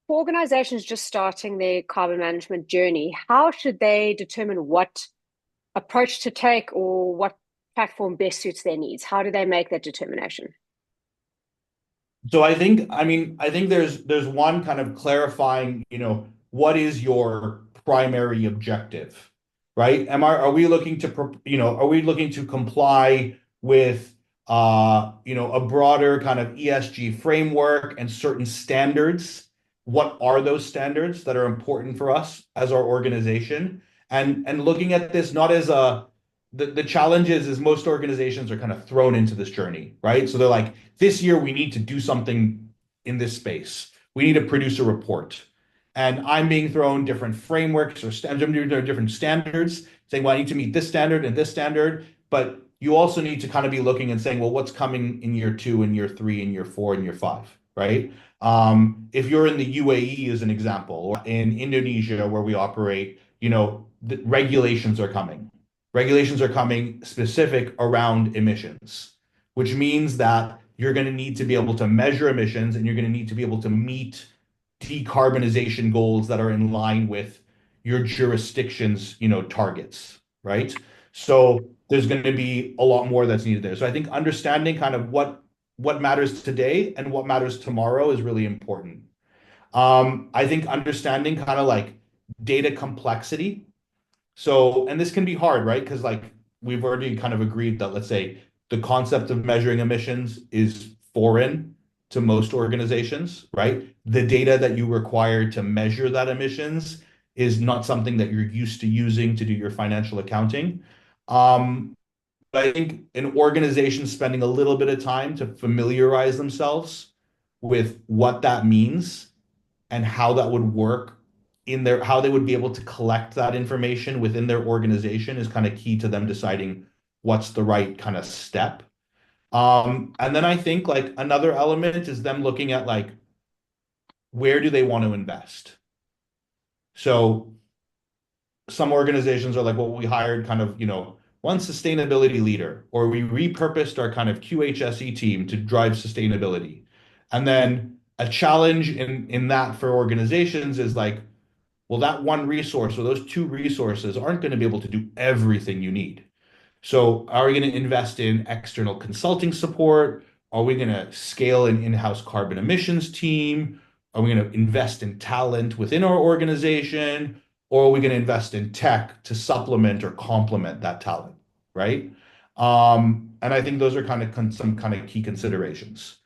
For organizations just starting their carbon management journey, how should they determine what approach to take or what platform best suits their needs? How do they make that determination? So I think there's one kind of clarifying, what is your primary objective, right? Are we looking to, are we looking to comply with, a broader kind of ESG framework and certain standards? What are those standards that are important for us as our organization? And looking at this not as the challenge is most organizations are kind of thrown into this journey, right? So they're like, this year we need to do something in this space. We need to produce a report. And I'm being thrown different frameworks or different standards, saying, well, I need to meet this standard and this standard. But you also need to kind of be looking and saying, well, what's coming in year two and year three and year four and year five, right? If you're in the UAE as an example, or in Indonesia where we operate, the regulations are coming. Regulations are coming specific around emissions, which means that you're going to need to be able to measure emissions and you're going to need to be able to meet decarbonization goals that are in line with your jurisdiction's, targets, right? So there's going to be a lot more that's needed there. So I think understanding kind of what matters today and what matters tomorrow is really important. I think understanding kind of like data complexity. So, and this can be hard, right? Because like we've already kind of agreed that, let's say, the concept of measuring emissions is foreign to most organizations, right? The data that you require to measure that emissions is not something that you're used to using to do your financial accounting. But I think an organization spending a little bit of time to familiarize themselves with what that means and how that would work how they would be able to collect that information within their organization is kind of key to them deciding what's the right kind of step. And then I think like another element is them looking at like where do they want to invest? So some organizations are like, well, we hired kind of, one sustainability leader, or we repurposed our kind of QHSE team to drive sustainability. And then a challenge in that for organizations is like, well, that one resource or those two resources aren't going to be able to do everything you need. So are we going to invest in external consulting support? Are we going to scale an in-house carbon emissions team? Are we going to invest in talent within our organization? Or are we going to invest in tech to supplement or complement that talent, right? And I think those are kind of some kind of key considerations.